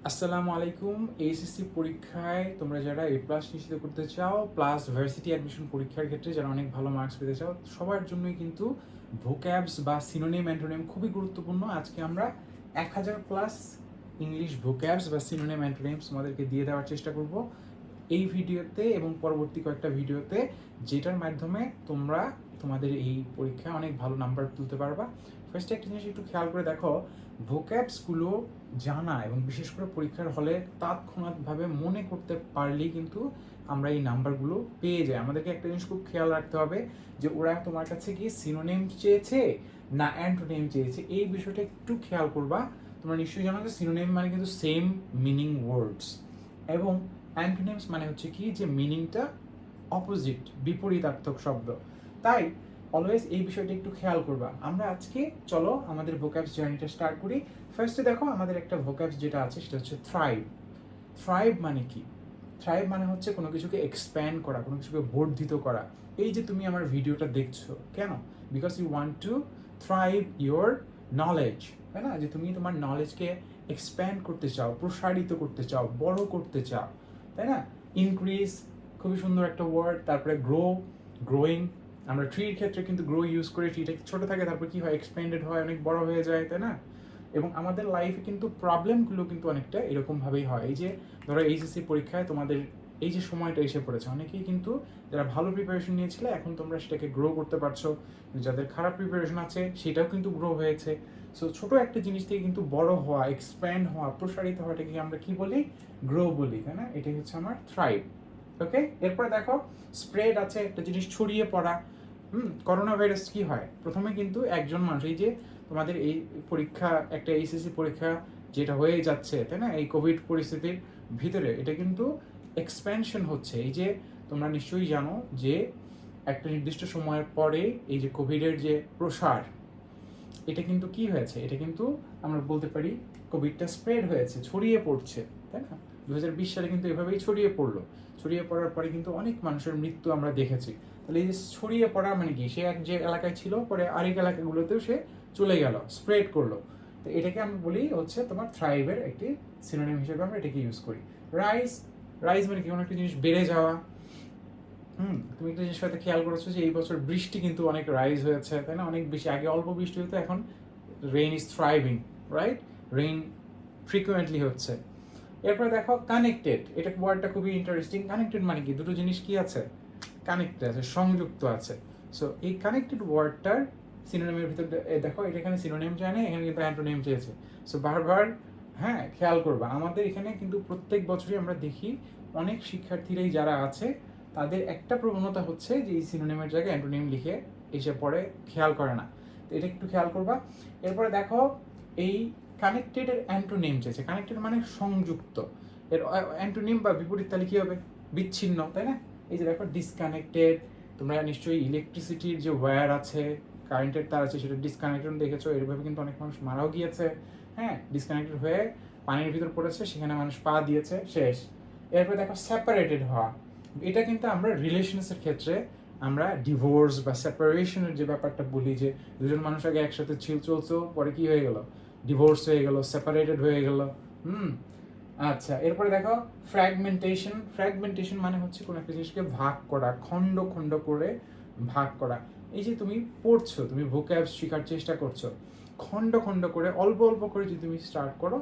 আসসালামু আলাইকুম। এইচএসসি পরীক্ষায় তোমরা যারা এ প্লাস নিশ্চিত করতে চাও, প্লাস ভার্সিটি অ্যাডমিশন পরীক্ষার ক্ষেত্রে যারা অনেক ভালো মার্কস পেতে চাও, সবার জন্যই কিন্তু ভোক্যাবস বা সিনোনিম অ্যান্টোনিম খুবই গুরুত্বপূর্ণ। আজকে আমরা 1000+ ইংলিশ ভোক্যাবস বা সিনোনিম অ্যান্টোনিমস তোমাদেরকে দিয়ে দেওয়ার চেষ্টা করব এই ভিডিওতে এবং পরবর্তী কয়েকটা ভিডিওতে, যেটার মাধ্যমে তোমরা তোমাদের এই পরীক্ষায় অনেক ভালো নাম্বার তুলতে পারবা। ফার্স্টে একটা জিনিস একটু খেয়াল করে দেখো, ভোক্যাবসগুলো জানা এবং বিশেষ করে পরীক্ষার হলে তৎক্ষণাৎভাবে মনে করতে পারলেই কিন্তু আমরা এই নাম্বারগুলো পেয়ে যাই। আমাদেরকে একটা জিনিস খুব খেয়াল রাখতে হবে যে ওরা তোমার কাছে কি সিনোনিম চেয়েছে না অ্যান্টোনিম চেয়েছে, এই বিষয়টা একটু খেয়াল করবা। তোমরা নিশ্চয়ই জানো যে সিনোনিম মানে কিন্তু সেম মিনিং ওয়ার্ডস, এবং অ্যান্টোনিমস মানে হচ্ছে কি যে মিনিংটা অপোজিট, বিপরীতার্থক শব্দ। তাই অলওয়েজ এই বিষয়টা একটু খেয়াল করবা। আমরা আজকে চলো আমাদের ভোক্যাবস জার্নিটা স্টার্ট করি। ফার্স্টে দেখো আমাদের একটা ভোক্যাবস যেটা আছে সেটা হচ্ছে থ্রাইভ। থ্রাইভ মানে কি? থ্রাইভ মানে হচ্ছে কোনো কিছুকে এক্সপ্যান্ড করা, কোনো কিছুকে বর্ধিত করা। এই যে তুমি আমার ভিডিওটা দেখছো কেন? Because you want to thrive your knowledge, তাই না? যে তুমি তোমার নলেজকে এক্সপ্যান্ড করতে চাও, প্রসারিত করতে চাও, বড় করতে চাও, তাই না? ইনক্রিজ খুবই সুন্দর একটা ওয়ার্ড। তারপরে গ্রো, গ্রোয়িং। আমরা ট্রির ক্ষেত্রে কিন্তু গ্রো ইউজ করি, ট্রিটা ছোটো থাকে তারপর কি হয়, এক্সপ্যান্ডেড হয়, অনেক বড় হয়ে যায়, তাই না? এবং আমাদের লাইফে কিন্তু প্রবলেমগুলো কিন্তু অনেকটা এরকমভাবেই হয়। এই যে ধরো এইচএসসি পরীক্ষায় তোমাদের এই যে সময়টা এসে পড়েছে, অনেকেই কিন্তু যারা ভালো প্রিপারেশন নিয়েছিলে এখন তোমরা সেটাকে গ্রো করতে পারছো, যাদের খারাপ প্রিপারেশন আছে সেটাও কিন্তু গ্রো হয়েছে। সো ছোটো একটা জিনিস থেকে কিন্তু বড় হওয়া, এক্সপ্যান্ড হওয়া, প্রসারিত হওয়াটাকে আমরা কি বলি? গ্রো বলি, তাই না? এটাই হচ্ছে আমার থ্রাইভ। ওকে, এরপরে দেখো স্প্রেড আছে, একটা জিনিস ছড়িয়ে পড়া। করোনা ভাইরাস কি হয়, প্রথমে কিন্তু একজন মানুষ, এই যে তোমাদের এই পরীক্ষা, একটা এইচএসসি পরীক্ষা যেটা হয়ে যাচ্ছে, তাই না? এই কোভিড পরিস্থিতির ভিতরে এটা কিন্তু এক্সপ্যানশন হচ্ছে। এই যে তোমরা নিশ্চয়ই জানো যে একটা নির্দিষ্ট সময়ের পরে এই যে কোভিডের যে প্রসার, এটা কিন্তু কি হয়েছে, এটা কিন্তু আমরা বলতে পারি কোভিডটা স্প্রেড হয়েছে, ছড়িয়ে পড়ছে, তাই না? 2020 সালে কিন্তু এভাবেই ছড়িয়ে পড়লো। ছড়িয়ে পড়ার পরে কিন্তু অনেক মানুষের মৃত্যু আমরা দেখেছি। তাহলে এই যে ছড়িয়ে পড়া মানে কি, সে এক যে এলাকায় ছিল পরে আরেক এলাকাগুলোতেও সে চলে গেল, স্প্রেড করলো। তো এটাকে আমি বলি হচ্ছে তোমার থ্রাইভের একটি সিনোনিম হিসেবে আমরা এটাকে ইউজ করি। রাইজ, রাইজ মানে কি, কোনো একটা জিনিস বেড়ে যাওয়া। তুমি একটা জিনিস হয়তো খেয়াল করেছো যে এই বছর বৃষ্টি কিন্তু অনেক রাইজ হয়েছে, তাই না? অনেক বেশি, আগে অল্প বৃষ্টি হতো, এখন rain is thriving, right? Rain frequently হচ্ছে। এরপরে দেখো কানেক্টেড, এটা ওয়ার্ডটা খুবই ইন্টারেস্টিং। কানেক্টেড মানে কি, দুটো জিনিস কি আছে, কানেক্টেড আছে, সংযুক্ত আছে। সো এই কানেক্টেড ওয়ার্ডটার সিনোনিমের ভিতর দেখো, এটা এখানে সিনোনিম চায় না, এখানে কিন্তু অ্যান্টোনিম চেয়েছে। সো বারবার হ্যাঁ খেয়াল করবা, আমাদের এখানে কিন্তু প্রত্যেক বছরই আমরা দেখি অনেক শিক্ষার্থীরাই যারা আছে তাদের একটা প্রবণতা হচ্ছে যে এই সিনোনিমের জায়গায় অ্যান্টোনিম লিখে এসে পড়ে, খেয়াল করে না। তো এটা একটু খেয়াল করবা। এরপরে দেখো এই কানেক্টেডের অ্যান্টোনিম চেয়েছে। কানেক্টেড মানে সংযুক্ত, এর অ্যান্টোনিম বা বিপরীত তাহলে কী হবে? বিচ্ছিন্ন, তাই না? এই যে দেখো ডিসকানেক্টেড, তোমরা নিশ্চয়ই ইলেকট্রিসিটির যে ওয়্যার আছে, কারেন্টের তার আছে, সেটা ডিসকানেক্টেড দেখেছো। এরভাবে কিন্তু অনেক মানুষ মারাও গিয়েছে, হ্যাঁ, ডিসকানেক্টেড হয়ে পানির ভিতর পড়েছে, সেখানে মানুষ পা দিয়েছে, শেষ। এরপরে দেখো সেপারেটেড হওয়া, এটা কিন্তু আমরা রিলেশনসের ক্ষেত্রে আমরা ডিভোর্স বা সেপারেশনের যে ব্যাপারটা বলি, যে দুজন মানুষ আগে একসাথে চলছো, পরে কি হয়ে গেল, ডিভোর্স হয়ে গেল, সেপারেটেড হয়ে গেল। আচ্ছা, এরপরে দেখো ফ্র্যাগমেন্টেশন। ফ্র্যাগমেন্টেশন মানে হচ্ছে কোনো একটা জিনিসকে ভাগ করা, খণ্ড খণ্ড করে ভাগ করা। এই যে তুমি পড়ছো, তুমি ভোক্যাবস শেখার চেষ্টা করছো, খণ্ড খণ্ড করে অল্প অল্প করে যদি তুমি স্টার্ট করো,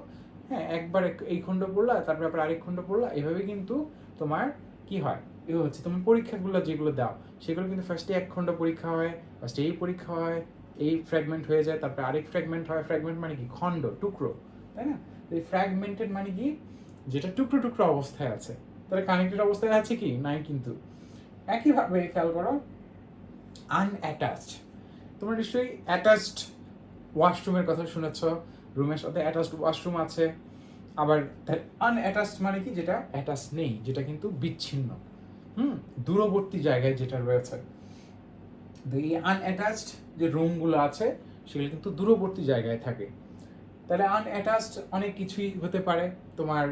হ্যাঁ, একবার এই খণ্ড পড়লা, তারপরে আবার আরেক খণ্ড পড়লা, এভাবে কিন্তু তোমার কি হয়, এ হচ্ছে তোমার পরীক্ষাগুলো যেগুলো দাও সেগুলো কিন্তু ফার্স্টে এক খণ্ড পরীক্ষা হয়, ফার্স্টে এই পরীক্ষা হয়, এই ফ্র্যাগমেন্ট হয়ে যায়, তারপরে আরেক ফ্র্যাগমেন্ট হয়। ফ্র্যাগমেন্ট মানে কি, খণ্ড, টুকরো, তাই না? এই ফ্র্যাগমেন্টেড মানে কি, যেটা টুকরো টুকরো অবস্থায় আছে। তাহলে কানেক্টেড অবস্থায় আছে কি, নাই কিন্তু। একইভাবে খেয়াল করো আনঅ্যাটাচড। তোমরা নিশ্চয়ই অ্যাটাচড ওয়াশরুমের কথা শুনেছ, রুমের সাথে অ্যাটাচড ওয়াশরুম আছে। আবার আনঅ্যাটাচড মানে কি, যেটা অ্যাটাচ নেই, যেটা কিন্তু বিচ্ছিন্ন, দূরবর্তী জায়গায় যেটা রয়েছে। এই আনঅ্যাটাচড যে রুমগুলো আছে সেগুলো কিন্তু দূরবর্তী জায়গায় থাকে। তাহলে আনঅ্যাটাচড অনেক কিছুই হতে পারে। তোমার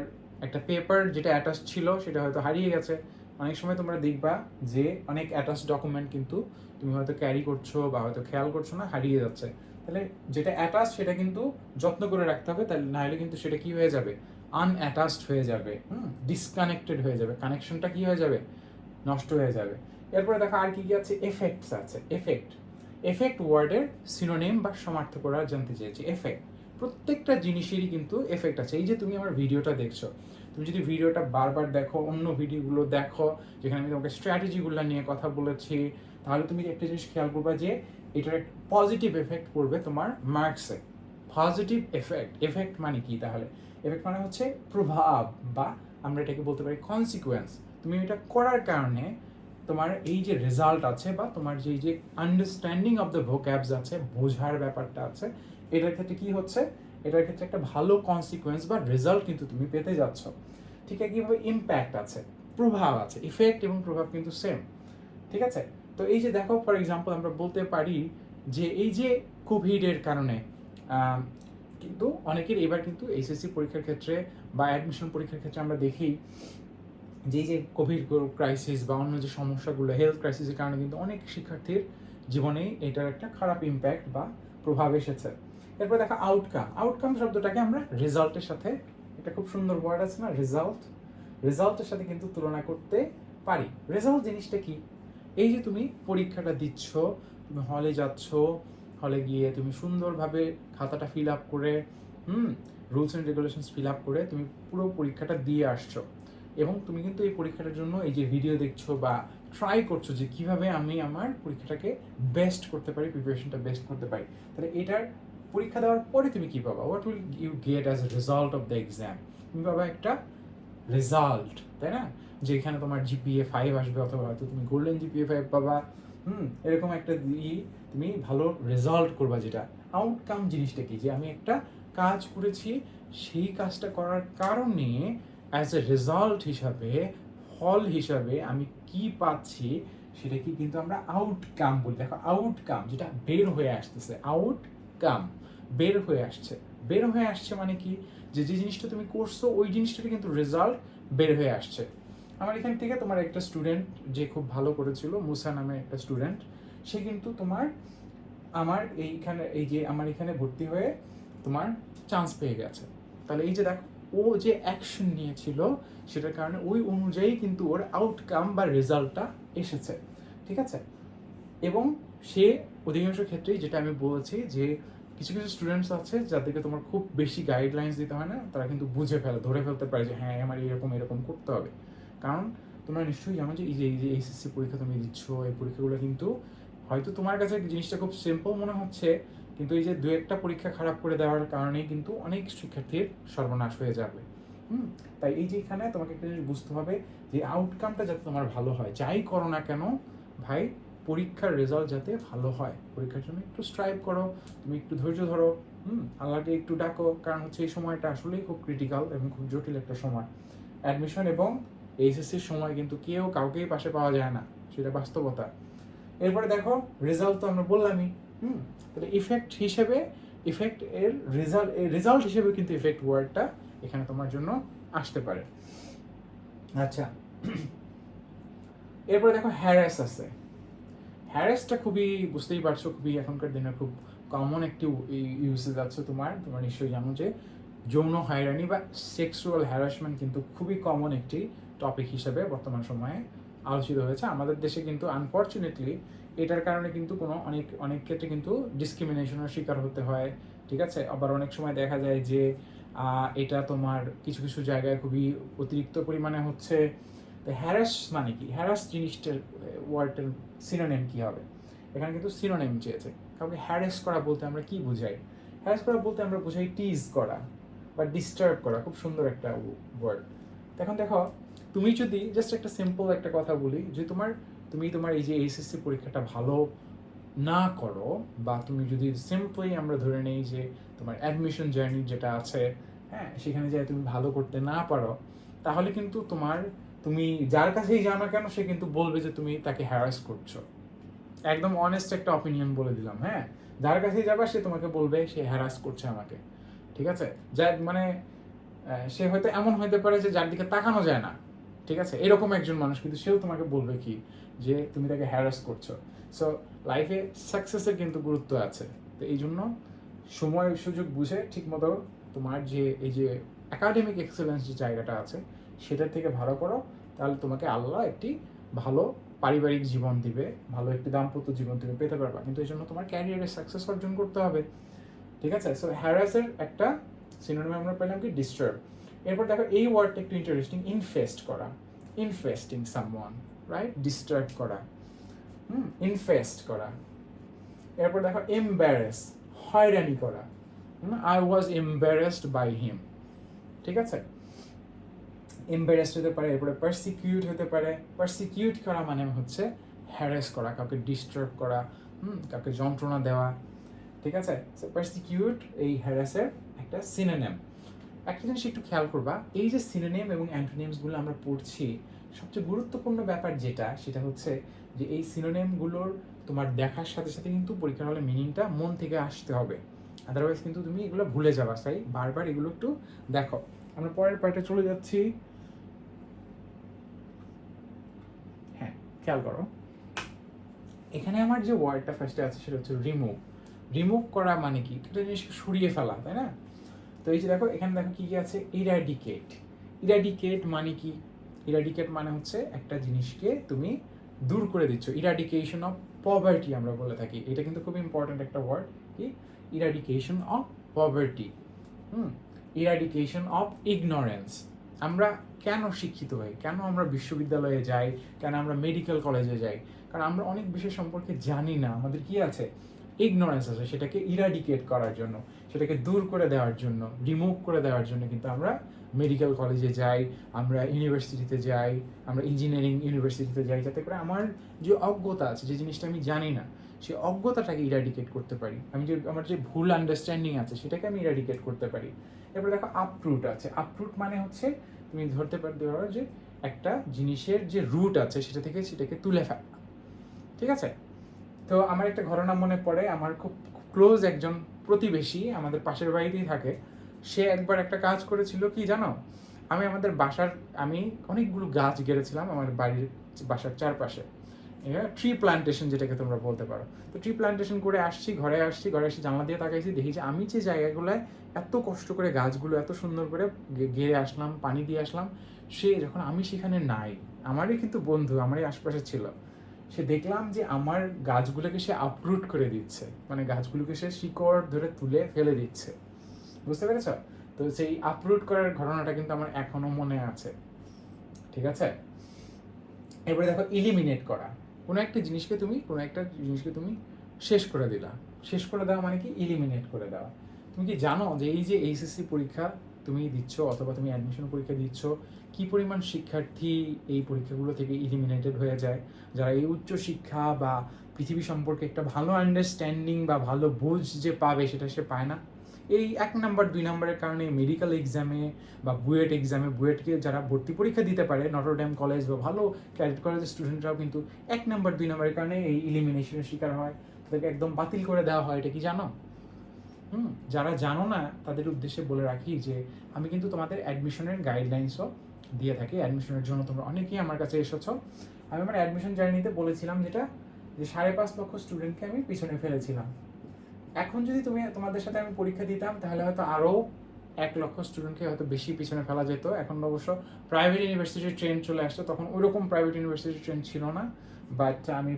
একটা পেপার যেটা অ্যাটাচ ছিল সেটা হয়তো হারিয়ে গেছে। অনেক সময় তোমরা দেখবা যে অনেক অ্যাটাচ ডকুমেন্ট কিন্তু তুমি হয়তো ক্যারি করছো বা হয়তো খেয়াল করছো না, হারিয়ে যাচ্ছে। তাহলে যেটা অ্যাটাচ সেটা কিন্তু যত্ন করে রাখতে হবে, তাহলে নাহলে কিন্তু সেটা কি হয়ে যাবে, আনঅ্যাটাচড হয়ে যাবে, ডিসকানেক্টেড হয়ে যাবে, কানেকশনটা কি হয়ে যাবে, নষ্ট হয়ে যাবে। এরপরে দেখো আর কি কি আছে, এফেক্টস আছে। এফেক্ট ওয়ার্ডের সিনোনিম বা সমার্থক করা জানতে চেয়েছি। এফেক্ট, প্রত্যেকটা জিনিসেরই কিন্তু এফেক্ট আছে। এই যে তুমি আমার ভিডিওটা দেখছো, তুমি যদি ভিডিওটা বারবার দেখো, অন্য ভিডিওগুলো দেখো যেখানে আমি তোমাকে স্ট্র্যাটেজিগুলো নিয়ে কথা বলেছি, তাহলে তুমি একটা জিনিস খেয়াল করবা যে এটার একটা পজিটিভ এফেক্ট পড়বে তোমার মার্কসে। পজিটিভ এফেক্ট মানে কি তাহলে? এফেক্ট মানে হচ্ছে প্রভাব, বা আমরা এটাকে বলতে পারি কনসিকুয়েন্স। তুমি এটা করার কারণে তোমার এই যে রেজাল্ট আছে, বা তোমার যে এই যে আন্ডারস্ট্যান্ডিং অফ দ্য ভোক্যাবস আছে, বোঝার ব্যাপারটা আছে, এটার ক্ষেত্রে কি হচ্ছে, এটার ক্ষেত্রে একটা ভালো কনসিকুয়েন্স বা রেজাল্ট কিন্তু তুমি পেতে যাচ্ছ। ঠিক আছে, কীভাবে ইম্প্যাক্ট আছে, প্রভাব আছে। ইফেক্ট এবং প্রভাব কিন্তু সেম, ঠিক আছে? তো এই যে দেখো, ফর এক্সাম্পল আমরা বলতে পারি যে এই যে কোভিডের কারণে কিন্তু অনেকের এবার কিন্তু এইচএসসি পরীক্ষার ক্ষেত্রে বা অ্যাডমিশন পরীক্ষার ক্ষেত্রে আমরা দেখি যে এই যে কোভিড ক্রাইসিস বা অন্য যে সমস্যাগুলো, হেলথ ক্রাইসিসের কারণে কিন্তু অনেক শিক্ষার্থীর জীবনেই এটার একটা খারাপ ইম্প্যাক্ট বা প্রভাব এসেছে। এরপর দেখা আউটকাম শব্দটাকে আমরা রেজাল্টের সাথে, এটা খুব সুন্দর ওয়ার্ড আছে না, রেজাল্টের সাথে কিন্তু তুলনা করতে পারি। রেজাল্ট জিনিসটা কি? এই যে তুমি পরীক্ষাটা দিচ্ছ, তুমি হলে যাচ্ছ, হলে গিয়ে তুমি সুন্দরভাবে খাতাটা ফিল আপ করে, rules and regulations fill up করে তুমি পুরো পরীক্ষাটা দিয়ে আসছো, এবং তুমি কিন্তু এই পরীক্ষাটার জন্য এই যে ভিডিও দেখছো বা ট্রাই করছো যে কিভাবে আমি আমার পরীক্ষাটাকে বেস্ট করতে পারি, প্রিপারেশনটা বেস্ট করতে পারি। তাহলে এটার পরীক্ষা দেওয়ার পরে তুমি কি পাবা? What will you get as a result of the exam? তুমি পাবা একটা রেজাল্ট, তাই না? যেখানে তোমার জিপিএ 5 আসবে, অথবা হয়তো তুমি গোল্ডেন জিপিএ 5 পাবা, এরকম একটা তুমি ভালো রেজাল্ট করবা। যেটা আউটকাম জিনিসটা কি, যে আমি একটা কাজ করেছি, সেই কাজটা করার কারণে অ্যাজ এ রেজাল্ট হিসাবে, ফল হিসাবে আমি কি পাচ্ছি, সেটা কি কিন্তু আমরা আউটকাম বলি। দেখো, আউটকাম যেটা বের হয়ে আসতেছে, আউটকাম বের হয়ে আসছে মানে কি, যে যে জিনিসটা তুমি করছো ওই জিনিসটাতে কিন্তু রেজাল্ট বের হয়ে আসছে। আমার এখান থেকে তোমার একটা স্টুডেন্ট যে খুব ভালো করেছিল, মুসা নামে একটা স্টুডেন্ট, সে কিন্তু তোমার আমার আমার এখানে ভর্তি হয়ে তোমার চান্স পেয়ে গেছে। তাহলে এই যে দেখো, ও যে অ্যাকশন নিয়েছিল সেটার কারণে ওই অনুযায়ী কিন্তু ওর আউটকাম বা রেজাল্টটা এসেছে, ঠিক আছে? এবং সে অধিকাংশ ক্ষেত্রেই, যেটা আমি বলেছি, যে কিছু কিছু স্টুডেন্টস আছে যাদেরকে তোমার খুব বেশি গাইডলাইন্স দিতে হয় না, তারা কিন্তু ধরে ফেলতে পারে যে হ্যাঁ, আমার এরকম করতে হবে। কারণ তোমরা নিশ্চয়ই জানো যে এই যে এইচএসসি পরীক্ষা তুমি দিচ্ছ, এই পরীক্ষাগুলো কিন্তু হয়তো তোমার কাছে জিনিসটা খুব সিম্পল মনে হচ্ছে, কিন্তু এই যে দু একটা পরীক্ষা খারাপ করে দেওয়ার কারণেই কিন্তু অনেক শিক্ষার্থীর সর্বনাশ হয়ে যাবে। তাই এই যে এখানে তোমাকে একটা জিনিস বুঝতে হবে যে আউটকামটা যাতে তোমার ভালো হয়, যাই করো না কেন ভাই, পরীক্ষার রেজাল্ট যাতে ভালো হয়, পরীক্ষার জন্য একটু স্ট্রাইভ করো, তুমি একটু ধৈর্য ধরো, আল্লাহকে একটু ডাকো। কারণ হচ্ছে এই সময়টা আসলেই খুব ক্রিটিক্যাল এবং খুব জটিল একটা সময়। অ্যাডমিশন এবং এইচএসসির সময় কিন্তু কেউ কাউকেই পাশে পাওয়া যায় না, সেটা বাস্তবতা। এরপরে দেখো, রেজাল্ট তো আমরা বললামই। তাহলে ইফেক্ট এর রেজাল্ট হিসেবে কিন্তু ইফেক্ট ওয়ার্ডটা এখানে তোমার জন্য আসতে পারে। আচ্ছা, এরপরে দেখো হ্যারাস আছে। হ্যারাসটা খুবই, বুঝতেই পারছো, খুবই এখনকার দিনে খুব কমন একটি ইউসেজ আছে। তোমার নিশ্চয়ই জানো যে যৌন হয়রানি বা সেক্সুয়াল হ্যারাসমেন্ট কিন্তু খুবই কমন একটি টপিক হিসেবে বর্তমান সময়ে আলোচিত হয়েছে আমাদের দেশে। কিন্তু আনফর্চুনেটলি এটার কারণে কিন্তু অনেক ক্ষেত্রে কিন্তু ডিসক্রিমিনেশনের শিকার হতে হয়, ঠিক আছে? আবার অনেক সময় দেখা যায় যে এটা তোমার কিছু কিছু জায়গায় খুবই অতিরিক্ত পরিমাণে হচ্ছে। হ্যারাস মানে কি, হ্যারাস জিনিসটার ওয়ার্ডটার সিনোনিম কি হবে? এখানে কিন্তু সিনোনিম চেয়েছে। কাউকে হ্যারাস করা বলতে আমরা কি বুঝাই? হ্যারাস করা বলতে আমরা বুঝাই টিজ করা বা ডিস্টার্ব করা। খুব সুন্দর একটা ওয়ার্ড। এখন দেখো, তুমি যদি জাস্ট একটা সিম্পল একটা কথা বলি, যে তুমি তোমার এই যে এইচএসসি পরীক্ষাটা ভালো না করো, বা তুমি যদি সিম্পলি আমরা ধরে নেই যে তোমার অ্যাডমিশন জার্নি যেটা আছে, হ্যাঁ, সেখানে যাই তুমি ভালো করতে না পারো, তাহলে কিন্তু তুমি যার কাছেই যাও না কেন, সে কিন্তু বলবে যে তুমি তাকে হ্যারাস করছো। একদম অনেস্ট একটা অপিনিয়ন বলে দিলাম, হ্যাঁ। যার কাছেই যাবা সে তোমাকে বলবে সে হ্যারাস করছে আমাকে, ঠিক আছে? মানে সে হয়তো এমন হতে পারে যে যার দিকে তাকানো যায় না, ঠিক আছে, এরকম একজন মানুষ, কিন্তু সেও তোমাকে বলবে কি যে তুমি তাকে হ্যারাস করছো। সো লাইফে সাকসেসের কিন্তু গুরুত্ব আছে। তো এই জন্য সময় সুযোগ বুঝে ঠিক মতো তোমার যে এই যে একাডেমিক এক্সেলেন্স যে জায়গাটা আছে সেটার থেকে ভালো করো, তাহলে তোমাকে আল্লাহ একটি ভালো পারিবারিক জীবন দিবে, ভালো একটি দাম্পত্য জীবন তুমি পেতে পারবা। কিন্তু এই জন্য তোমার ক্যারিয়ারে সাকসেস অর্জন করতে হবে, ঠিক আছে? সো হ্যারাসের একটা সিনোনিম আমরা পেলাম কি ডিস্টার্ব। এরপর দেখো এই ওয়ার্ডটা একটু ইন্টারেস্টিং, ইনফেস্ট করা, ইনফেস্টিং সামওয়ান, রাইট? ডিস্টার্ব করা, ইনফেস্ট করা। এরপর দেখো এম্বারেস, হয়রানি করা, I was embarrassed by him, ঠিক আছে? এম্বারেসড হতে পারে। এরপরে পারসিকিউট হতে পারে। পারসিকিউট করা মানে হচ্ছে হ্যারাস করা, কাউকে ডিস্টার্ব করা, কাউকে যন্ত্রণা দেওয়া, ঠিক আছে? সো পারসিকিউট এই হ্যারাসের একটা সিনোনিম। একটা জিনিস একটু খেয়াল করবা, এই যে সিনোনিম এবং অ্যান্টোনিমসগুলো আমরা পড়ছি, সবচেয়ে গুরুত্বপূর্ণ ব্যাপার যেটা, সেটা হচ্ছে যে এই সিনোনিমগুলোর তোমার দেখার সাথে সাথে কিন্তু পরীক্ষার হলে মিনিংটা মন থেকে আসতে হবে, আদারওয়াইজ কিন্তু তুমি এগুলো ভুলে যাবা। তাই বারবার এগুলো একটু দেখো। আমরা পরের পার্টে চলে যাচ্ছি। হ্যাঁ, খেয়াল করো, এখানে আমার যে ওয়ার্ডটা ফার্স্টে আছে সেটা হচ্ছে রিমুভ। রিমুভ করা মানে কি? একটা জিনিসকে সরিয়ে ফেলা, তাই না? তো এই যে দেখো, এখানে দেখো কি কি আছে, ইরাডিকেট। ইরাডিকেট মানে কি? ইরাডিকেট মানে হচ্ছে একটা জিনিসকে তুমি দূর করে দিচ্ছ। ইরাডিকেশন অফ পভার্টি আমরা বলে থাকি, এটা কিন্তু খুব ইম্পর্ট্যান্ট একটা ওয়ার্ড। কি? Eradication of poverty, eradication of ignorance. আমরা কেন শিক্ষিত হই, কেন আমরা বিশ্ববিদ্যালয়ে যাই, কেন আমরা মেডিকেল কলেজে যাই? কারণ আমরা অনেক বিষয় সম্পর্কে জানি না, আমাদের কি আছে, ইগনোরেন্স আছে। সেটাকে ইরাডিকেট করার জন্য, সেটাকে দূর করে দেওয়ার জন্য, রিমুভ করে দেওয়ার জন্য কিন্তু আমরা মেডিকেল কলেজে যাই, আমরা ইউনিভার্সিটিতে যাই, আমরা ইঞ্জিনিয়ারিং ইউনিভার্সিটিতে যাই, যাতে করে আমার যে অজ্ঞতা আছে, যে জিনিসটা আমি জানি না, সেই অজ্ঞতাটাকে ইরাডিকেট করতে পারি। আমি যে আমার যে ভুল আন্ডারস্ট্যান্ডিং আছে সেটাকে আমি ইরাডিকেট করতে পারি। এরপর দেখো আপরুট আছে। আপরুট মানে হচ্ছে তুমি ধরতে পারতে পারো যে একটা জিনিসের যে রুট আছে সেটা থেকে সেটাকে তুলে ফেলা, ঠিক আছে? তো আমার একটা ঘটনা মনে পড়ে, আমার খুব ক্লোজ একজন প্রতিবেশী আমাদের পাশের বাড়িতেই থাকে। সে একবার একটা কাজ করেছিল কি জানো? আমি আমাদের বাসার, আমি অনেকগুলো গাছ গেড়েছিলাম আমার বাড়ির বাসার চারপাশে, ট্রি প্লান্টেশন যেটাকে তোমরা বলতে পারো। তো ট্রি প্লান্টেশন করে আসছি, ঘরে এসে জানলা দিয়ে তাকাইছি, দেখি যে আমি যে জায়গাগুলোয় এত কষ্ট করে গাছগুলো এত সুন্দর করে গেড়ে আসলাম, পানি দিয়ে আসলাম, সে যখন আমি সেখানে নাই, আমারই কিন্তু বন্ধু আমারই আশপাশে ছিল, সে দেখলাম যে আমার গাছগুলোকে সে আপরুট করে দিচ্ছে, মানে গাছগুলোকে সে শিকড় ধরে তুলে ফেলে দিচ্ছে, বুঝতে পেরেছ? তো সেই আপরুট করার ঘটনাটা কিন্তু আমার এখনো মনে আছে, ঠিক আছে? এবারে দেখো ইলিমিনেট করা। কোনো একটা জিনিসকে তুমি শেষ করে দিলা। শেষ করে দেওয়া মানে কি? ইলিমিনেট করে দেওয়া। তুমি কি জানো যে এই যে এইচএসসি পরীক্ষা তুমি দিচ্ছ অথবা তুমি অ্যাডমিশন পরীক্ষা দিচ্ছ, কি পরিমাণ শিক্ষার্থী এই পরীক্ষাগুলো থেকে ইলিমিনেটেড হয়ে যায়? যারা এই উচ্চ শিক্ষা বা পৃথিবী সম্পর্কে একটা ভালো আন্ডারস্ট্যান্ডিং বা ভালো বুঝ যে পাবে, সেটা সে পায় না। এই 1 নাম্বার 2 নাম্বারের কারণে মেডিকেল এক্সামে বা বুয়েট এক্সামে, বুয়েটকে যারা ভর্তি পরীক্ষা দিতে পারে নটরডেম কলেজ বা ভালো ক্যাডেট কলেজের স্টুডেন্টরাও কিন্তু 1 নাম্বার 2 নাম্বারের কারণে এই ইলিমিনেশনের শিকার হয়, তাদেরকে একদম বাতিল করে দেওয়া হয়। এটা কি জানো? যারা জানো না তাদের উদ্দেশ্যে বলে রাখি যে আমি কিন্তু তোমাদের অ্যাডমিশনের গাইডলাইন্সও দিয়ে থাকি। অ্যাডমিশনের জন্য তোমরা অনেকেই আমার কাছে এসেছো। আমি আমার অ্যাডমিশন জার্নিতে বলেছিলাম যেটা, যে 5.5 লক্ষ স্টুডেন্টকে আমি পিছনে ফেলেছিলাম। এখন যদি তোমাদের সাথে আমি পরীক্ষা দিতাম তাহলে হয়তো আরও 1 লক্ষ স্টুডেন্টকে হয়তো বেশি পিছনে ফেলা যেত। এখন অবশ্য প্রাইভেট ইউনিভার্সিটির ট্রেন্ড চলে আসতো, তখন ওইরকম প্রাইভেট ইউনিভার্সিটির ট্রেন্ড ছিল না, বাট আমি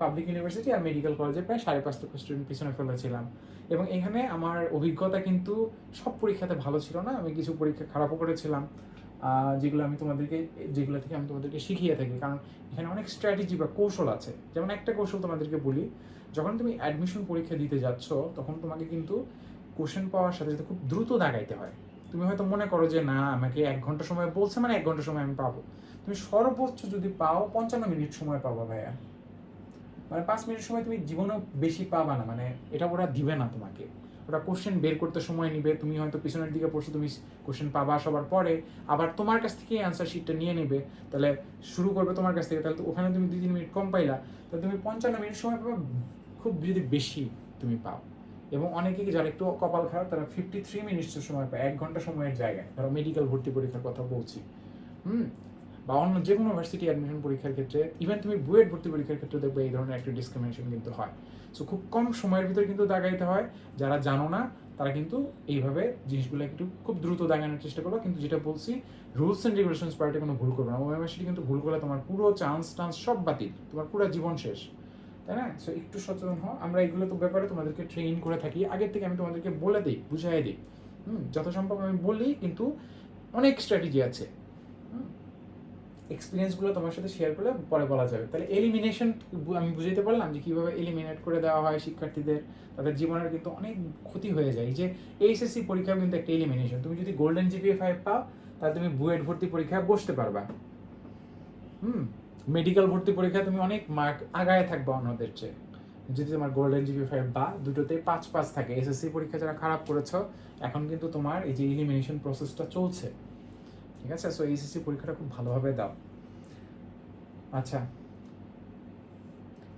পাবলিক ইউনিভার্সিটি আর মেডিকেল কলেজে প্রায় 5.5 লক্ষ স্টুডেন্ট পিছনে ফেলেছিলাম। এবং এখানে আমার অভিজ্ঞতা কিন্তু সব পরীক্ষাতে ভালো ছিল না, আমি কিছু পরীক্ষা খারাপও করেছিলাম, যেগুলো থেকে আমি তোমাদেরকে শিখিয়ে থাকি। কারণ এখানে অনেক স্ট্র্যাটেজি বা কৌশল আছে। যেমন একটা কৌশল তোমাদেরকে বলি, যখন তুমি অ্যাডমিশন পরীক্ষা দিতে যাচ্ছ তখন তোমাকে কিন্তু কোশ্চেন পাওয়ার সাথে সাথে খুব দ্রুত দাগাইতে হয়। তুমি হয়তো মনে করো যে না, আমাকে 1 ঘন্টা সময় বলছে মানে 1 ঘন্টা সময় আমি পাবো। তুমি সর্বোচ্চ যদি পাও 55 মিনিট সময় পাবা ভাইয়া, মানে 5 মিনিট সময় তুমি জীবনেও বেশি পাবা না, মানে এটা ওরা দিবে না তোমাকে। ওরা কোশ্চেন বের করতে সময় নিবে, তুমি হয়তো পিছনের দিকে পড়ছো, তুমি কোশ্চেন পাবা সবার পরে, আবার তোমার কাছ থেকে অ্যান্সার শিটটা নিয়ে নেবে, তাহলে শুরু করবে তোমার কাছ থেকে, তাহলে তো ওখানে তুমি 2-3 মিনিট কম পাইলা, তাহলে তুমি 55 মিনিট সময় পাবা, খুব যদি বেশি তুমি পাও। এবং অনেকে যারা একটু কপাল খারাপ তারা 53 মিনিটের সময় পায়, 1 ঘন্টা সময়ের জায়গায়। ধরো মেডিকেল ভর্তি পরীক্ষার কথা বলছি, বা অন্য যে কোনো ভার্সিটি অ্যাডমিশন পরীক্ষার ক্ষেত্রে, ইভেন তুমি বুয়েট ভর্তি পরীক্ষার ক্ষেত্রে দেখবে এই ধরনের একটা ডিসক্রিমিনেশন কিন্তু হয়। সো খুব কম সময়ের ভিতরে কিন্তু দাগাইতে হয়। যারা জানো না তারা কিন্তু এইভাবে জিনিসগুলো একটু খুব দ্রুত দাগানোর চেষ্টা করবে, কিন্তু যেটা বলছি রুলস অ্যান্ড রেগুলেশনস পার্টে কোনো ভুল করবে না। ওএমআরসিটি কিন্তু ভুল করলে তোমার পুরো চান্স টান্স সব বাতিল, তোমার পুরো জীবন শেষ, তাই না? সো একটু সচেতন হও। আমরা এগুলো তো ব্যাপারে তোমাদেরকে ট্রেন করে থাকি আগের থেকে, আমি তোমাদেরকে বলে দিই, বুঝাই দিই, যত সম্ভব আমি বলি, কিন্তু অনেক স্ট্র্যাটেজি আছে, এক্সপিরিয়েন্সগুলো তোমার সাথে শেয়ার করলে পরে বলা যাবে। তাহলে এলিমিনেশন আমি বুঝাইতে পারলাম যে কীভাবে এলিমিনেট করে দেওয়া হয় শিক্ষার্থীদের, তাদের জীবনের কিন্তু অনেক ক্ষতি হয়ে যায়। এই যে এইচএসসি পরীক্ষা কিন্তু একটা এলিমিনেশন। তুমি যদি গোল্ডেন জিপিএ 5 পাও তাহলে তুমি বুয়েট ভর্তি পরীক্ষায় বসতে পারবা, মেডিকেল ভর্তি পরীক্ষায় তুমি অনেক মার্ক আগায় থাকবা অন্যদের চেয়ে, যদি তোমার গোল্ডেন জিপিএ 5 বা দুটোতে 5 থাকে। এসএসসি পরীক্ষা যারা খারাপ করেছো, এখন কিন্তু তোমার এই যে এলিমিনেশন প্রসেসটা চলছে, ঠিক আছে? সো এইচএসসি পরীক্ষাটা খুব ভালোভাবে দাও। আচ্ছা,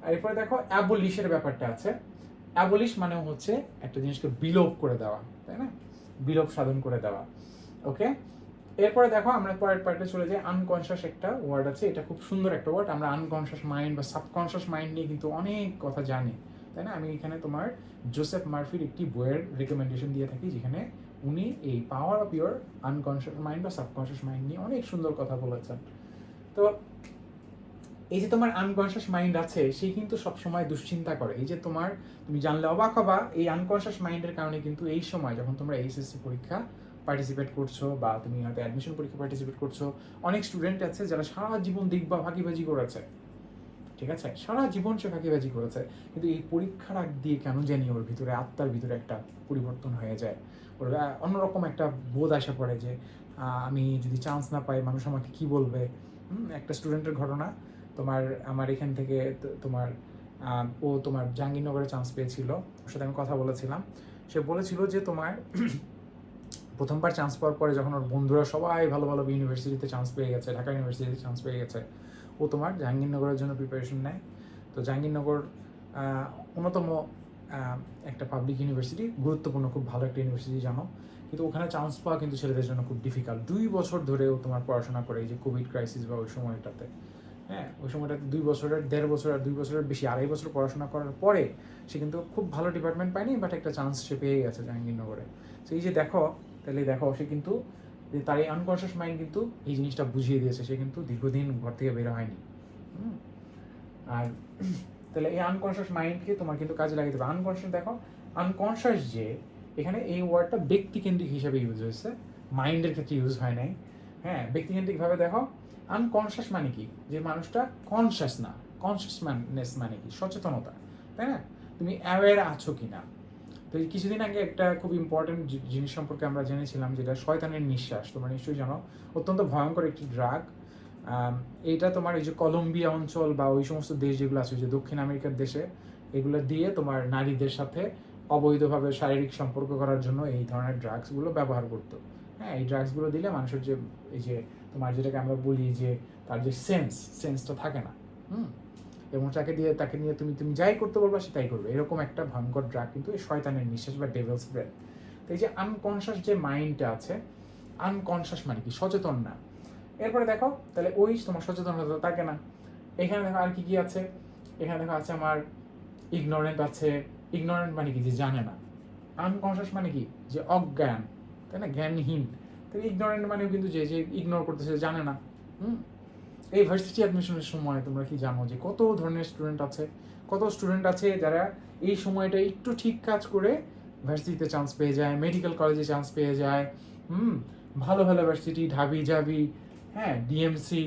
আর এরপরে দেখো অ্যাবলিশের ব্যাপারটা আছে। অ্যাবলিশ মানে হচ্ছে একটা জিনিসকে বিলোপ করে দেওয়া, তাই না? বিলোপ সাধন করে দেওয়া। ওকে, এরপরে দেখো আমরা পরের পার্টে চলে যাই। আনকনশিয়াস একটা ওয়ার্ড আছে, এটা খুব সুন্দর একটা ওয়ার্ড। আমরা আনকনশিয়াস মাইন্ড বা সাবকনশিয়াস মাইন্ড নিয়ে কিন্তু অনেক কথা জানি, তাই না? আমি এখানে তোমার জোসেফ মার্ফির একটি বইয়ের রেকমেন্ডেশন দিয়ে থাকি, যেখানে উনি এই power of your unconscious mind বা সাবকনশিয়াস মাইন্ড নিয়ে অনেক সুন্দর কথা বলেছেন। তো এই যে তোমার আনকনশিয়াস মাইন্ড আছে, সে কিন্তু সবসময় দুশ্চিন্তা করে। এই যে তুমি জানলে অবাক হবা, এই আনকনশিয়াস মাইন্ডের কারণে কিন্তু এই সময় যখন তোমরা এইচএসসি পরীক্ষা পার্টিসিপেট করছো বা তুমি হয়তো অ্যাডমিশন পরীক্ষা পার্টিসিপেট করছো, অনেক স্টুডেন্ট আছে যারা সারা জীবন দেখবা ফাঁকিবাজি করেছে, ঠিক আছে? সারা জীবন সে ফাঁকিবাজি করেছে, কিন্তু এই পরীক্ষার আগ দিয়ে কেন জানি ওর ভিতরে, আত্মার ভিতরে একটা পরিবর্তন হয়ে যায়, ওর অন্যরকম একটা বোধ আসা পড়ে যে আমি যদি চান্স না পাই মানুষ আমাকে কি বলবে। একটা স্টুডেন্টের ঘটনা, আমার এখান থেকে ও তোমার জাহাঙ্গীরনগরে চান্স পেয়েছিল, ওর সাথে আমি কথা বলেছিলাম। সে বলেছিল যে তোমার প্রথমবার চান্স পাওয়ার পরে যখন ওর বন্ধুরা সবাই ভালো ভালো ইউনিভার্সিটিতে চান্স পেয়ে গেছে, ঢাকা ইউনিভার্সিটিতে চান্স পেয়ে গেছে, ও তোমার জাহাঙ্গীরনগরের জন্য প্রিপারেশন নেয়। তো জাহাঙ্গীরনগর অন্যতম একটা পাবলিক ইউনিভার্সিটি, গুরুত্বপূর্ণ, খুব ভালো একটা ইউনিভার্সিটি জানো, কিন্তু ওখানে চান্স পাওয়া কিন্তু ছেলেদের জন্য খুব ডিফিকাল্ট। 2 বছর ধরে ও তোমার পড়াশোনা করে, এই যে কোভিড ক্রাইসিস বা ওই সময়টাতে, হ্যাঁ ওই সময়টাতে 2 বছরের 1.5 বছর আর 2 বছরের বেশি 2.5 বছর পড়াশোনা করার পরে সে কিন্তু খুব ভালো ডিপার্টমেন্ট পায়নি, বাট একটা চান্স সে পেয়ে গেছে জাহাঙ্গীরনগরে। তো এই যে দেখো, তাহলে দেখো সে কিন্তু তার এই আনকনশিয়াস মাইন্ড কিন্তু এই জিনিসটা বুঝিয়ে দিয়েছে, সে কিন্তু দীর্ঘদিন ঘর থেকে বের হয়নি। আর তাহলে এই আনকনশিয়াস মাইন্ডকে তোমার কিন্তু কাজে লাগিয়ে দেবে। আনকনশিয়াস দেখো, আনকনশিয়াস যে এখানে এই ওয়ার্ডটা ব্যক্তিকেন্দ্রিক হিসাবে ইউজ হয়েছে, মাইন্ডের ক্ষেত্রে ইউজ হয় নাই। হ্যাঁ, ব্যক্তিকেন্দ্রিকভাবে দেখো, আনকনশিয়াস মানে কি, যে মানুষটা কনশিয়াস না। কনশিয়াসনেস মানে কি, সচেতনতা, তাই না? তুমি অ্যাওয়্যার আছো কি না। তো কিছুদিন আগে একটা খুব ইম্পর্টেন্ট জিনিস সম্পর্কে আমরা জেনেছিলাম, যেটা শয়তানের নিঃশ্বাস, তোমরা নিশ্চয়ই জানো, অত্যন্ত ভয়ঙ্কর একটি ড্রাগ। এইটা তোমার এই যে কলম্বিয়া অঞ্চল বা ওই সমস্ত দেশ যেগুলো আছে, যে দক্ষিণ আমেরিকার দেশে, এগুলো দিয়ে তোমার নারীদের সাথে অবৈধভাবে শারীরিক সম্পর্ক করার জন্য এই ধরনের ড্রাগসগুলো ব্যবহার করতো। হ্যাঁ, এই ড্রাগসগুলো দিলে মানুষের যে এই যে তোমার যেটাকে আমরা বলি যে তার যে সেন্সটা থাকে না, এবং তাকে নিয়ে তুমি যাই করতে বলবা সে তাই করবে, এরকম একটা ভয়ঙ্কর ড্রাগ কিন্তু এই শয়তানের নিঃশ্বাস বা ডেভিলস ব্রেথ। তো এই যে আনকনশিয়াস যে মাইন্ডটা আছে, আনকনশিয়াস মানে কি, সচেতন না। এরপরে দেখো, তাহলে ওই তোমার সচেতনতা থাকে না। এখানে দেখো আর কি কি আছে, এখানে দেখো আছে আমার ইগনোরেন্ট আছে। ইগনোরেন্ট মানে কি, যে জানে না। আনকনশিয়াস মানে কি, যে অজ্ঞান, তাই না, জ্ঞানহীন। তাহলে ইগনোরেন্ট মানে কিন্তু যে ইগনোর করতেছে, জানে না। এই ভার্সিটি অ্যাডমিশনের সময় তোমরা কি জানো যে কত ধরনের স্টুডেন্ট আছে যারা এই সময়টা একটু ঠিক কাজ করে ভার্সিটিতে চান্স পেয়ে যায়, মেডিকেল কলেজে চান্স পেয়ে যায়, ভালো ভালো ভার্সিটি, ঢাবি, হ্যাঁ ডিএমসি,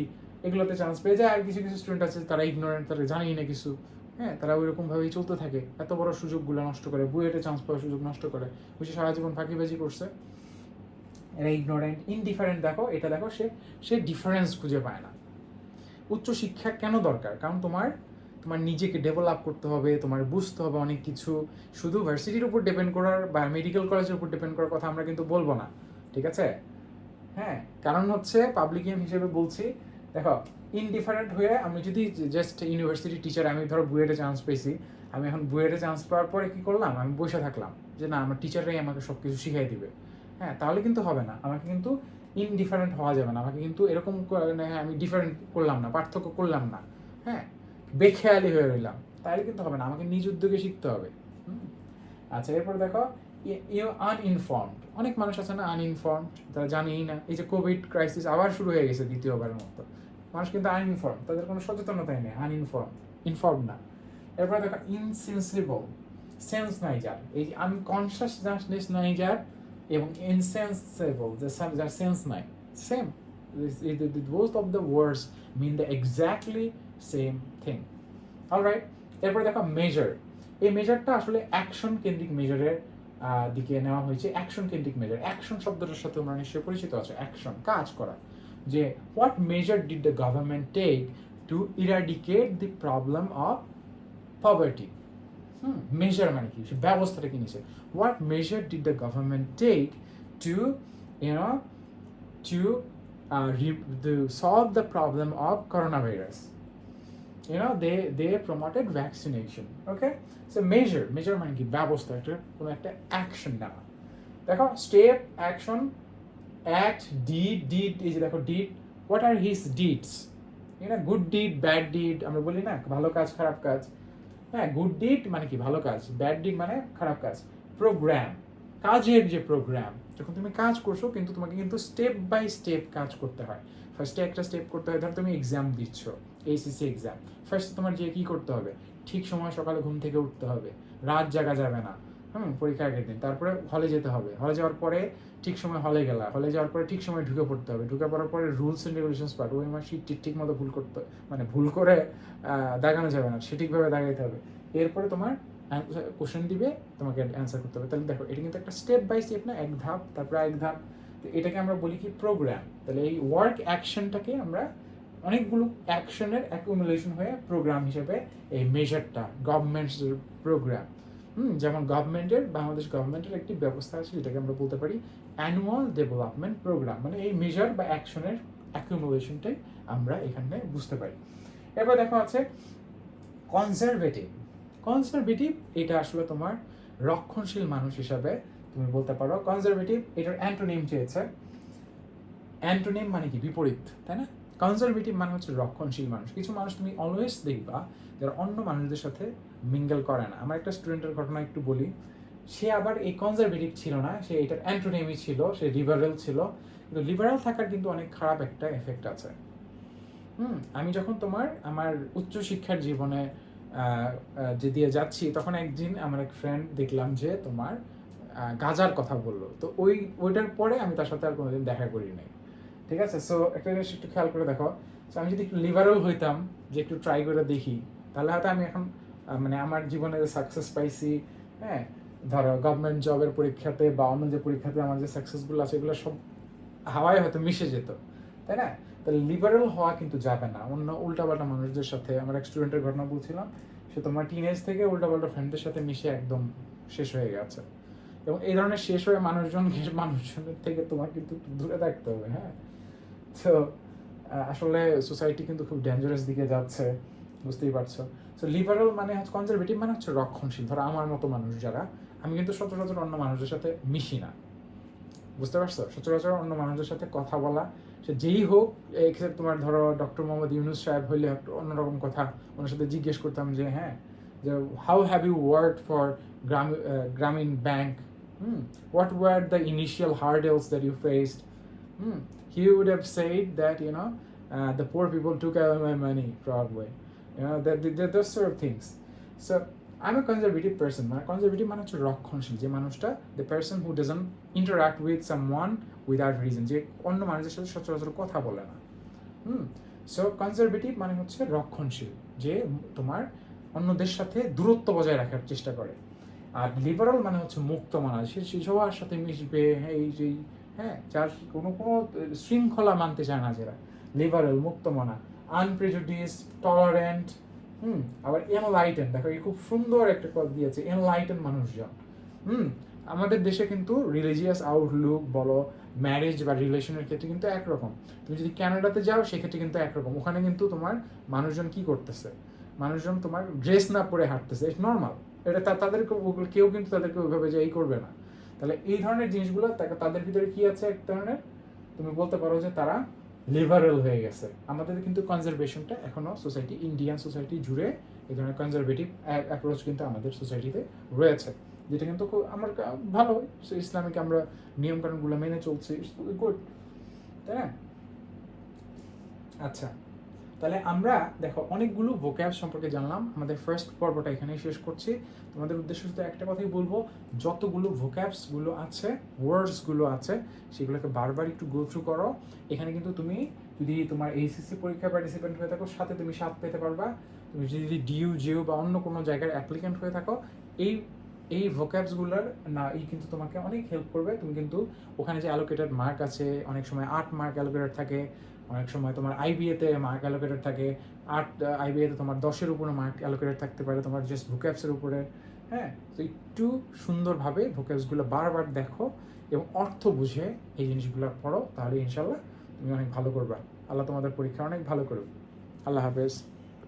এগুলোতে চান্স পেয়ে যায়। আর কিছু কিছু স্টুডেন্ট আছে তারা ইগনোরেন্ট, তারা জানেই না কিছু, হ্যাঁ তারা ওইরকমভাবেই চলতে থাকে, এত বড় সুযোগগুলো নষ্ট করে, বুয়েটে চান্স পাওয়ার সুযোগ নষ্ট করে, বুঝে সারা জীবন ফাঁকিবাজি করছে। এরা ইগনোরেন্ট। ইনডিফারেন্ট দেখো, এটা দেখো, সে ডিফারেন্স খুঁজে পায় না। উচ্চশিক্ষা কেন দরকার? কারণ তোমার নিজেকে ডেভেলপ করতে হবে, তোমার বুঝতে হবে অনেক কিছু। শুধু ভার্সিটির উপর ডিপেন্ড করার বা মেডিকেল কলেজের উপর ডিপেন্ড করার কথা আমরা কিন্তু বলবো না, ঠিক আছে? হ্যাঁ, কারণ হচ্ছে পাবলিক গেম হিসেবে বলছি, দেখো ইনডিফারেন্ট হয়ে আমি যদি জাস্ট ইউনিভার্সিটি টিচার, আমি ধরো বুয়েটে চান্স পেয়েছি, আমি এখন বুয়েটে চান্স পাওয়ার পরে কী করলাম, আমি বসে থাকলাম যে না আমার টিচাররাই আমাকে সব কিছু শিখিয়ে দিবে, হ্যাঁ তাহলে কিন্তু হবে না। আমাকে কিন্তু ইনডিফারেন্ট হওয়া যাবে না, আমাকে কিন্তু এরকম আমি ডিফারেন্ট করলাম না, পার্থক্য করলাম না, হ্যাঁ বেখেয়ালি হয়ে রইলাম, তাহলে কিন্তু হবে না। আমাকে নিজ উদ্যোগে শিখতে হবে। আচ্ছা, এরপর দেখো আনইনফর্মড, অনেক মানুষ আছে না আনইনফর্মড, তারা জানেই না। এই যে কোভিড ক্রাইসিস আবার শুরু হয়ে গেছে দ্বিতীয়বারের মতো, মানুষ কিন্তু আনইনফর্ম, তাদের কোনো সচেতনতাই নেই, আনইনফর্ম, ইনফর্ম না। এরপরে দেখো ইনসেন্সিবল, সেন্স নাই যার, এই আনকনসিয়াসনেস নাই যার, এবং ইনসেন্সিবল, যার সেন্স নাই, same, both of the words mean the exactly same thing. Alright, এরপরে দেখো মেজার। এই মেজারটা আসলে অ্যাকশন কেন্দ্রিক মেজারের দিকে নেওয়া হয়েছে। অ্যাকশন কেন্দ্রিক মেজার, অ্যাকশন শব্দটার সাথে তোমরা নিশ্চয়ই পরিচিত আছে, অ্যাকশন, কাজ করা। যে what measure did the government take to eradicate the problem of poverty. Measure মানে কি, সে ব্যবস্থাটা কি নিয়েছে। What measure did the government take to to solve the problem of coronavirus. They promoted vaccination. Okay, so measure মানে কি, ব্যবস্থা, একটা কোনো একটা অ্যাকশন নেওয়া। দেখো স্টেপ, অ্যাকশন, অ্যাক্ট, ডিড, এই যে দেখো did, what are his deeds, good did, bad did, আমরা বলি না ভালো কাজ খারাপ কাজ। হ্যাঁ, গুড ডিড মানে কি, ভালো কাজ, ব্যাড ডিড মানে খারাপ কাজ। প্রোগ্রাম, কাজের যে প্রোগ্রাম, যখন তুমি কাজ করছো কিন্তু তোমাকে কিন্তু স্টেপ বাই স্টেপ কাজ করতে হয়। ফার্স্টে একটা স্টেপ করতে হয়, ধর তুমি এক্সাম দিচ্ছ, এইচএসসি এক্সাম, ফার্স্ট তোমার যে কী করতে হবে, ঠিক সময় সকালে ঘুম থেকে উঠতে হবে, রাত জাগা যাবে না, পরীক্ষার আগের দিন। তারপরে হলে যেতে হবে, হলে যাওয়ার পরে ঠিক সময় হলে গেলা, হলে যাওয়ার পরে ঠিক সময় ঢুকে পড়তে হবে, ঢুকে পড়ার পরে রুলস অ্যান্ড রেগুলেশনস পার্ট, ওই আমার ঠিক মতো ভুল করতে, মানে ভুল করে দাগানো যাবে না, সঠিকভাবে দাগাইতে হবে। এরপরে তোমার কোশ্চেন দিবে, তোমাকে অ্যান্সার করতে হবে। তাহলে দেখো এটা কিন্তু একটা স্টেপ বাই স্টেপ না, এক ধাপ তারপর এক ধাপ, তো এটাকে আমরা বলি কি, প্রোগ্রাম। তাহলে এই ওয়ার্ক অ্যাকশনটাকে আমরা অনেকগুলো অ্যাকশনের অ্যাকুমুলেশন হয়ে প্রোগ্রাম হিসেবে এই মেজারটা, গভর্নমেন্টের প্রোগ্রাম। যেমন বাংলাদেশ গভর্নমেন্টের একটি ব্যবস্থা আছে, যেটাকে আমরা বলতে পারি অ্যানুয়াল ডেভেলপমেন্ট প্রোগ্রাম, মানে এই মেজার বা অ্যাকশনের অ্যাকুমুলেশনটাই আমরা এখানে বুঝতে পারি। এরপর দেখো আছে কনজারভেটিভ, এটা আসলে তোমার রক্ষণশীল মানুষ হিসাবে তুমি বলতে পারো। কনজারভেটিভ, এটার অ্যান্টোনিম চেয়েছে, অ্যান্টোনিম মানে কি, বিপরীত, তাই না? কনজারভেটিভ মানে হচ্ছে রক্ষণশীল মানুষ। কিছু মানুষ তুমি অলওয়েজ দেখবা যারা অন্য মানুষদের সাথে মিঙ্গেল করে না। আমার একটা স্টুডেন্টের ঘটনা একটু বলি, সে আবার এই কনজারভেটিভ ছিল না, সে এটার অ্যান্টোনিমই ছিল, সে লিবারেল ছিল। কিন্তু লিবারেল থাকার কিন্তু অনেক খারাপ একটা এফেক্ট আছে। আমি যখন আমার উচ্চশিক্ষার জীবনে যে দিয়ে যাচ্ছি, তখন একদিন আমার এক ফ্রেন্ড দেখলাম যে তোমার গাজার কথা বললো, তো ওইটার পরে আমি তার সাথে আর কোনোদিন দেখা করি নাই। ঠিক আছে, সো একটা জিনিস একটু খেয়াল করে দেখো, সো আমি যদি একটু লিবারেল হইতাম, যে একটু ট্রাই করে দেখি, তাহলে হয়তো আমি এখন মানে আমার জীবনে যে সাকসেস পাইছি, হ্যাঁ, ধরো গভর্নমেন্ট জবের পরীক্ষাতে বা অন্য যে পরীক্ষাতে আমার যে সাকসেসগুলো আছে, এগুলো সব হাওয়ায় হয়তো মিশে যেত, তাই না? তাহলে লিবারেল হওয়া কিন্তু যাবে না অন্য উল্টাপাল্টা মানুষদের সাথে। আমার এক স্টুডেন্টের ঘটনা বলছিলাম, সে তোমার টিনেজ থেকে উল্টাপাল্টা ফ্রেন্ডদের সাথে মিশে একদম শেষ হয়ে গেছে। এবং এই ধরনের শেষ হয়ে মানুষজনের থেকে তোমার কিন্তু দূরে থাকতে হবে। হ্যাঁ, তো আসলে সোসাইটি কিন্তু খুব ডেঞ্জারাস দিকে যাচ্ছে, বুঝতেই পারছো। সো লিবারেল মানে হচ্ছে, কনজারভেটিভ মানে হচ্ছে রক্ষণশীল। ধরো আমার মতো মানুষ যারা, আমি কিন্তু সচরাচর অন্য মানুষদের সাথে মিশি না, বুঝতে পারছো? সচরাচর অন্য মানুষদের সাথে কথা বলা, সে যেই হোক, এক্ষেত্রে তোমার ধরো ডক্টর মোহাম্মদ ইউনুস সাহেব হইলে একটু অন্যরকম কথা, ওনার সাথে জিজ্ঞেস করতাম যে হ্যাঁ, যে how have you work for Grameen bank, what were the initial hurdles that you faced? He would have said that the poor people took away my money probably, those sort of things. So I'm a conservative person. Conservative মানে হচ্ছে রক্ষণশীল, যে মানুষটা, the person who doesn't interact with someone without reason, যে অন্য মানুষের সাথে সচরাচর কথা বলে না। সো কনজারভেটিভ মানে হচ্ছে রক্ষণশীল, যে তোমার অন্যদের সাথে দূরত্ব বজায় রাখার চেষ্টা করে। আর লিবারাল মানে হচ্ছে মুক্ত মনা, সে সবার সাথে মিশবে, এই যে হ্যাঁ, যার কোনো শৃঙ্খলা মানতে চায় না, যারা লিবারাল, মুক্ত মনা, আনপ্রেজুডিস, টলারেন্ট, আবার এনলাইটেন। দেখো এই খুব সুন্দর একটা কথা দিয়েছে, এনলাইটেন মানুষজন। আমাদের দেশে কিন্তু রিলিজিয়াস আউটলুক বলো, ম্যারেজ বা রিলেশনের ক্ষেত্রে কিন্তু একরকম। তুমি যদি কানাডাতে যাও, সেক্ষেত্রে কিন্তু একরকম। ওখানে কিন্তু তোমার মানুষজন কি করতেছে, মানুষজন তোমার ড্রেস না পরে হাঁটতেছে, ইটস নর্মাল। এটা তাদেরকে কেউ কিন্তু তাদেরকে ওইভাবে যে এই করবে না। তাহলে এই ধরনের জিনিসগুলো তাদের ভিতরে কি আছে, এক ধরনের তুমি বলতে পারো যে তারা লিবারেল হয়ে গেছে। আমাদের কিন্তু কনজারভেশনটা এখনো ইন্ডিয়ান সোসাইটি জুড়ে এই ধরনের কনজারভেটিভ অ্যাপ্রোচ কিন্তু আমাদের সোসাইটিতে রয়েছে। যেটা কিন্তু খুব আমার ভালো, ইসলামিক আমরা নিয়মকানুনগুলো মেনে চলছি, গুড, তাই না? আচ্ছা, তাহলে আমরা দেখো অনেকগুলো ভোক্যাব সম্পর্কে জানলাম, আমাদের ফার্স্ট পর্বটা এখানেই শেষ করছি। তোমাদের উদ্দেশ্য শুধু একটা কথাই বলবো, যতগুলো ভোক্যাবসগুলো আছে, ওয়ার্ডসগুলো আছে, সেগুলোকে বারবার একটু গো থ্রু করো। এখানে কিন্তু তুমি যদি তোমার এইচএসসি পরীক্ষায় পার্টিসিপেন্ট হয়ে থাকো, সাথে তুমি 7 পেতে পারবা। তুমি যদি ডিইউ জিও বা অন্য কোনো জায়গার অ্যাপ্লিক্যান্ট হয়ে থাকো, এই এই ভোক্যাবসগুলোর না এই কিন্তু তোমাকে অনেক হেল্প করবে। তুমি কিন্তু ওখানে যে অ্যালোকেটেড মার্ক আছে, অনেক সময় 8 মার্ক অ্যালোকেটেড থাকে, অনেক সময় তোমার আইবিএতে মার্ক অ্যালোকেটেড থাকে 8, আইবিএতে তোমার 10-এর উপরে মার্ক অ্যালোকেটেড থাকতে পারে তোমার জাস্ট ভোক্যাবসের উপরে। হ্যাঁ, তো একটু সুন্দরভাবে ভোক্যাবসগুলো বারবার দেখো এবং অর্থ বুঝে এই জিনিসগুলো পড়ো, তাহলে ইনশাল্লাহ তুমি অনেক ভালো করবা। আল্লাহ তোমাদের পরীক্ষা অনেক ভালো করবে। আল্লাহ হাফেজ।